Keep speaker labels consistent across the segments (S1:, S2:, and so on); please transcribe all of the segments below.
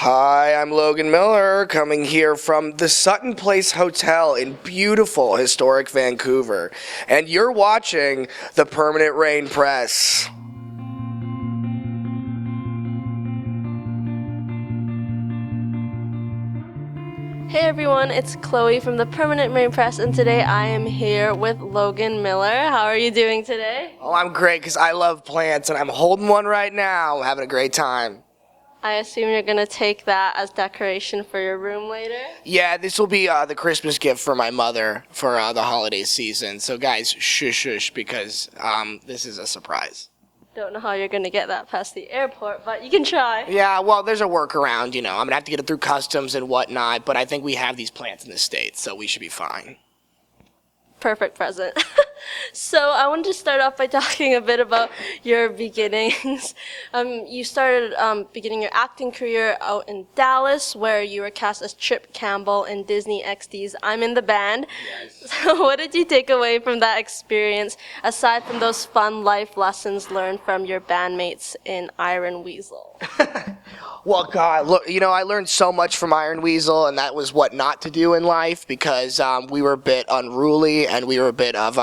S1: Hi, I'm Logan Miller, coming here from the Sutton Place Hotel in beautiful, historic Vancouver. And you're watching the Permanent Rain Press.
S2: Hey everyone, it's Chloe from the Permanent Rain Press, and today I am here with Logan Miller. How are you doing today?
S1: Oh, I'm great because I love plants, and I'm holding one right now. I'm having a great time.
S2: I assume you're going to take that as decoration for your room later?
S1: Yeah, this will be the Christmas gift for my mother for the holiday season. So guys, shush, because this is a surprise.
S2: Don't know how you're going to get that past the airport, but you can try.
S1: Yeah, well, there's a workaround, I'm going to have to get it through customs and whatnot, but I think we have these plants in the States, so we should be fine.
S2: Perfect present. So I wanted to start off by talking a bit about your beginnings. You started beginning your acting career out in Dallas, where you were cast as Chip Campbell in Disney XD's I'm in the Band.
S1: Yes.
S2: So what did you take away from that experience, aside from those fun life lessons learned from your bandmates in Iron Weasel?
S1: Well, God, look, I learned so much from Iron Weasel, and that was what not to do in life, because we were a bit unruly, and we were a bit of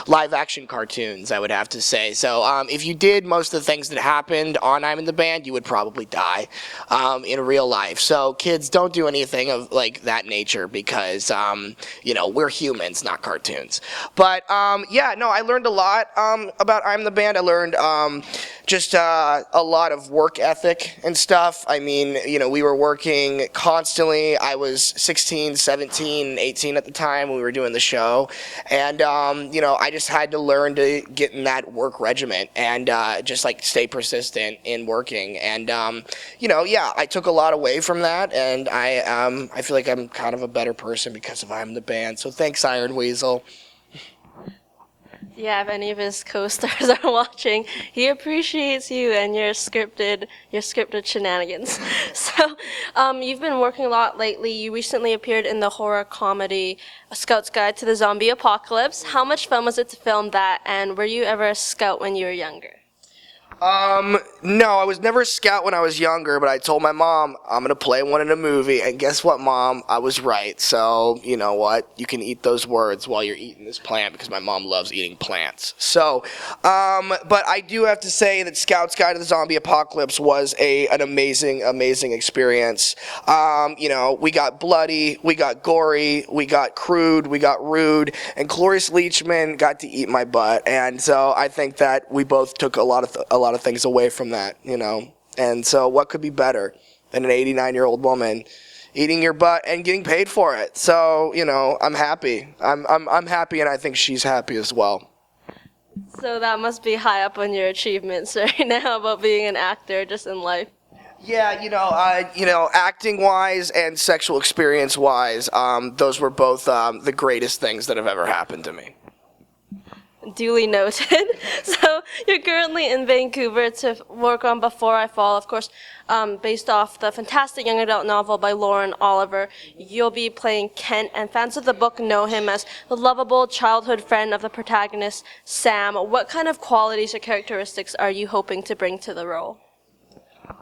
S1: live-action cartoons, I would have to say. So if you did most of the things that happened on I'm in the Band, you would probably die in real life. So kids, don't do anything of that nature, because we're humans, not cartoons. But I learned a lot about I'm the Band. I learned just a lot of work ethic and stuff. I mean, we were working constantly. I was 16, 17, 18 at the time when we were doing the show. And, I just had to learn to get in that work regiment and just stay persistent in working. And, I took a lot away from that. And I feel like I'm kind of a better person because of I'm the Band. So thanks, Iron Weasel.
S2: Yeah, if any of his co-stars are watching, he appreciates you and your scripted shenanigans. So, you've been working a lot lately. You recently appeared in the horror comedy A Scout's Guide to the Zombie Apocalypse. How much fun was it to film that, and were you ever a scout when you were younger?
S1: No, I was never a scout when I was younger, but I told my mom, I'm going to play one in a movie, and guess what, Mom? I was right. So, you know what? You can eat those words while you're eating this plant, because my mom loves eating plants. So, but I do have to say that Scout's Guide to the Zombie Apocalypse was an amazing, amazing experience. We got bloody, we got gory, we got crude, we got rude, and Cloris Leachman got to eat my butt, and so I think that we both took a lot of things away from that, and so what could be better than an 89-year-old woman eating your butt and getting paid for it? So I'm happy. I'm happy, and I think she's happy as well.
S2: So that must be high up on your achievements right now about being an actor just in life.
S1: Yeah, acting-wise and sexual experience-wise, those were both the greatest things that have ever happened to me.
S2: Duly noted. So you're currently in Vancouver to work on Before I Fall, of course, based off the fantastic young adult novel by Lauren Oliver. You'll be playing Kent, and fans of the book know him as the lovable childhood friend of the protagonist, Sam. What kind of qualities or characteristics are you hoping to bring to the role?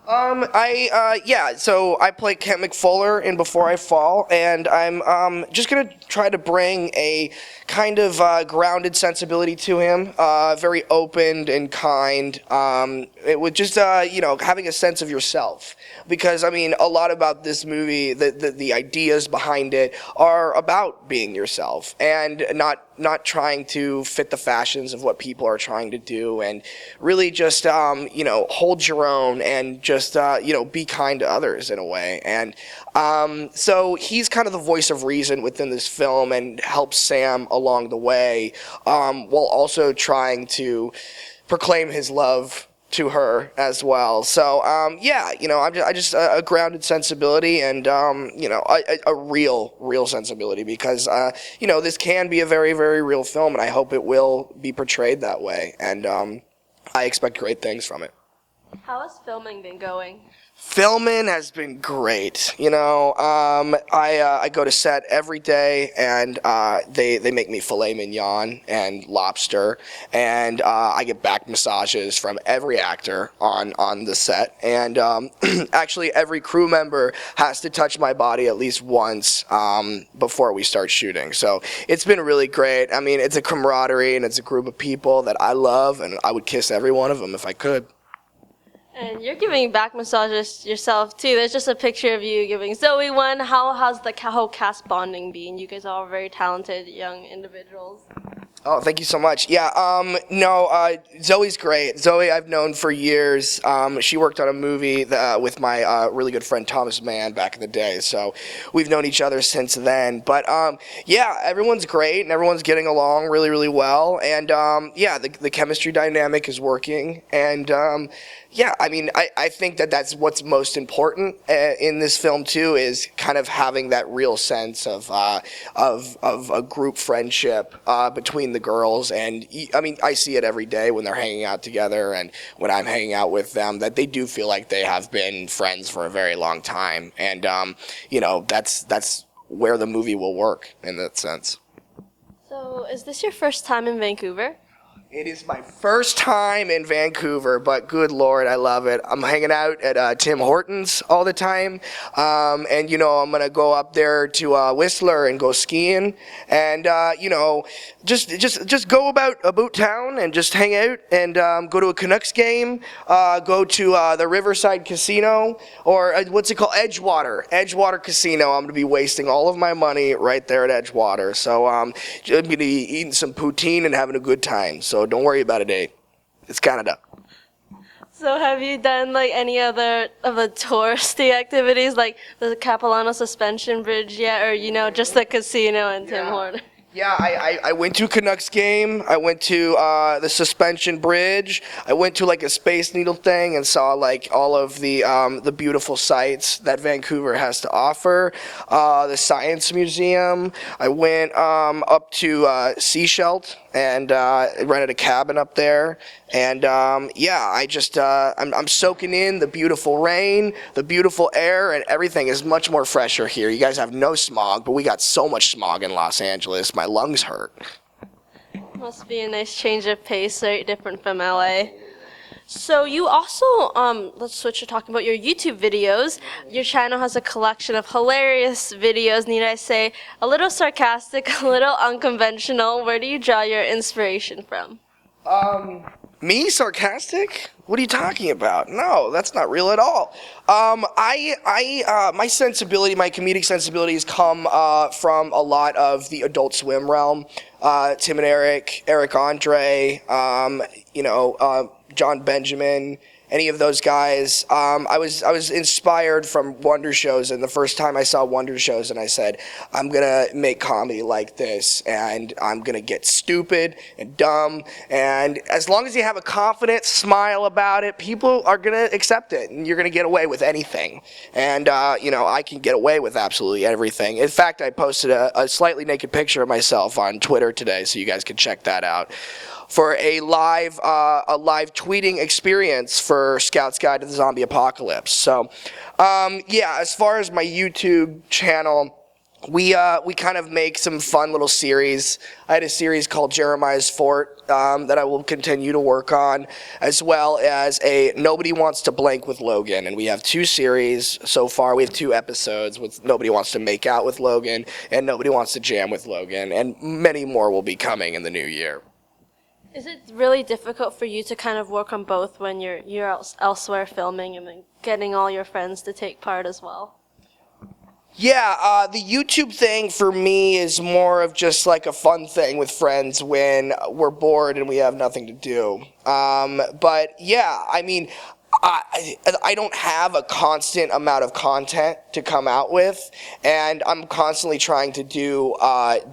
S1: So I play Kent McFuller in Before I Fall, and I'm just going to try to bring a kind of grounded sensibility to him, very open and kind, it would just, having a sense of yourself. Because, a lot about this movie, the ideas behind it are about being yourself and not trying to fit the fashions of what people are trying to do, and really just, hold your own and just, be kind to others in a way. And so he's kind of the voice of reason within this film and helps Sam along the way, while also trying to proclaim his love to her as well. So, I'm just a grounded sensibility and, a real sensibility, because, this can be a very, very real film, and I hope it will be portrayed that way. And I expect great things from it.
S2: How has filming been going?
S1: Filming has been great. I go to set every day, and they make me filet mignon and lobster, and I get back massages from every actor on the set, and actually every crew member has to touch my body at least once before we start shooting. So it's been really great. I mean, it's a camaraderie, and it's a group of people that I love, and I would kiss every one of them if I could.
S2: And you're giving back massages yourself too. There's just a picture of you giving Zoe one. How's the whole cast bonding been? You guys are all very talented young individuals.
S1: Oh, thank you so much. Yeah, Zoe's great. Zoe I've known for years. She worked on a movie with my really good friend Thomas Mann back in the day, so we've known each other since then. But yeah, everyone's great, and everyone's getting along really, really well. And yeah, the chemistry dynamic is working. And yeah, I mean, I think that's what's most important in this film too, is kind of having that real sense of a group friendship between the girls. And I mean, I see it every day when they're hanging out together, and when I'm hanging out with them, that they do feel like they have been friends for a very long time. And that's where the movie will work in that sense.
S2: So, is this your first time in Vancouver?
S1: It is my first time in Vancouver, but good Lord, I love it. I'm hanging out at Tim Hortons all the time, and I'm gonna go up there to Whistler and go skiing, and just go about town and just hang out and go to a Canucks game, go to the Riverside Casino, or what's it called, Edgewater Casino. I'm gonna be wasting all of my money right there at Edgewater, so I'm gonna be eating some poutine and having a good time. So don't worry about it, eh? It's Canada.
S2: So have you done like any other of the touristy activities, like the Capilano Suspension Bridge yet, or just the casino and Tim Hortons?
S1: Yeah, I went to a Canucks game. I went to the suspension bridge. I went to like a Space Needle thing and saw like all of the beautiful sights that Vancouver has to offer. The Science Museum. I went up to Seashelt and rented a cabin up there. And yeah, I'm soaking in the beautiful rain, the beautiful air, and everything is much more fresher here. You guys have no smog, but we got so much smog in Los Angeles. My lungs hurt.
S2: Must be a nice change of pace, right? Different from LA. So you also, let's switch to talking about your YouTube videos. Your channel has a collection of hilarious videos, need I say, a little sarcastic, a little unconventional. Where do you draw your inspiration from?
S1: Me? Sarcastic? What are you talking about? No, that's not real at all. My sensibility, my comedic sensibilities come from a lot of the Adult Swim realm. Tim and Eric Andre, John Benjamin, any of those guys. I was inspired from Wonder Shows, and the first time I saw Wonder Shows, and I said, I'm gonna make comedy like this, and I'm gonna get stupid and dumb, and as long as you have a confident smile about it, people are gonna accept it, and you're gonna get away with anything. And I can get away with absolutely everything. In fact, I posted a slightly naked picture of myself on Twitter today, so you guys can check that out, for a live tweeting experience for Scout's Guide to the Zombie Apocalypse. So, yeah, as far as my YouTube channel, we kind of make some fun little series. I had a series called Jeremiah's Fort that I will continue to work on, as well as a Nobody Wants to Blank with Logan. And we have 2 series so far. We have 2 episodes with Nobody Wants to Make Out with Logan and Nobody Wants to Jam with Logan. And many more will be coming in the new year.
S2: Is it really difficult for you to kind of work on both when you're elsewhere filming and then getting all your friends to take part as well?
S1: Yeah, the YouTube thing for me is more of just like a fun thing with friends when we're bored and we have nothing to do. But yeah, I mean, I don't have a constant amount of content to come out with, and I'm constantly trying to do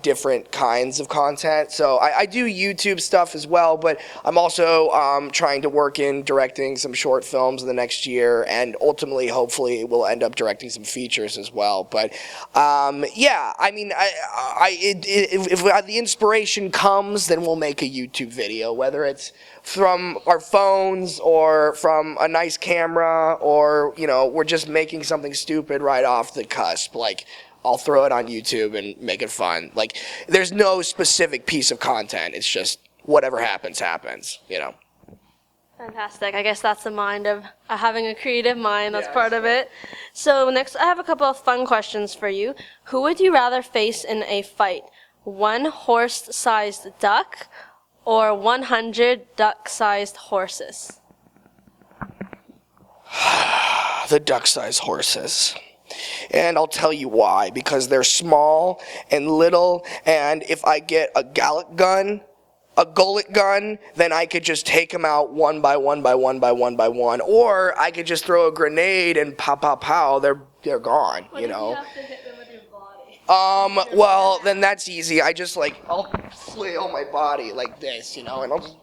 S1: different kinds of content. So I do YouTube stuff as well, but I'm also trying to work in directing some short films in the next year, and ultimately, hopefully, we'll end up directing some features as well. But yeah, I mean, if the inspiration comes, then we'll make a YouTube video, whether it's from our phones or from a nice camera, or, you know, we're just making something stupid right off the cusp. Like, I'll throw it on YouTube and make it fun. Like, there's no specific piece of content. It's just whatever happens, happens, you know.
S2: Fantastic. I guess that's the mind of having a creative mind. That's part of it. So next, I have a couple of fun questions for you. Who would you rather face in a fight? 1 horse-sized duck or 100 duck-sized horses?
S1: The duck-sized horses. And I'll tell you why. Because they're small and little, and if I get a gullet gun, then I could just take them out one by one by one by one by one. Or I could just throw a grenade and pow, pow, pow, they're gone, you know.
S2: What if you have to hit them with your body?
S1: Well, then that's easy. I'll flail my body like this, you know, and I'll just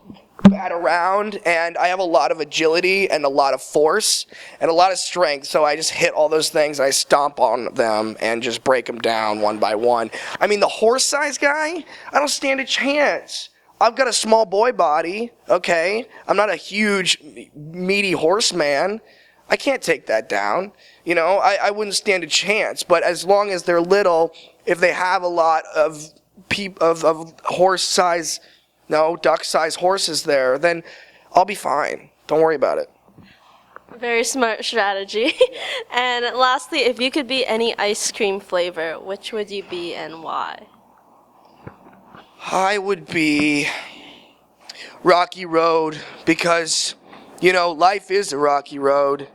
S1: bat around, and I have a lot of agility and a lot of force and a lot of strength, so I just hit all those things, I stomp on them and just break them down one by one. I mean, the horse-sized guy, I don't stand a chance. I've got a small boy body, okay? I'm not a huge, meaty horseman. I can't take that down. You know, I wouldn't stand a chance. But as long as they're little, if they have a lot of horse-size, no, duck-size horses there, then I'll be fine. Don't worry about it.
S2: Very smart strategy. And lastly, if you could be any ice cream flavor, which would you be and why?
S1: I would be Rocky Road because, you know, life is a rocky road.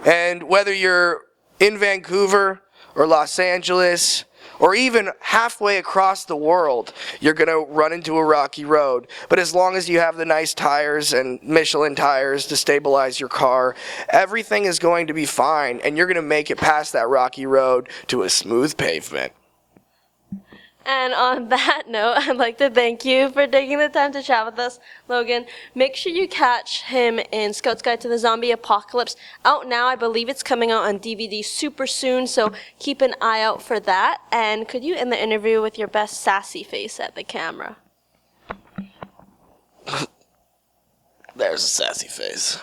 S1: And whether you're in Vancouver or Los Angeles or even halfway across the world, you're going to run into a rocky road. But as long as you have the nice tires and Michelin tires to stabilize your car, everything is going to be fine, and you're going to make it past that rocky road to a smooth pavement.
S2: And on that note, I'd like to thank you for taking the time to chat with us, Logan. Make sure you catch him in Scout's Guide to the Zombie Apocalypse. Out now, I believe it's coming out on DVD super soon, so keep an eye out for that. And could you end the interview with your best sassy face at the camera?
S1: There's a sassy face.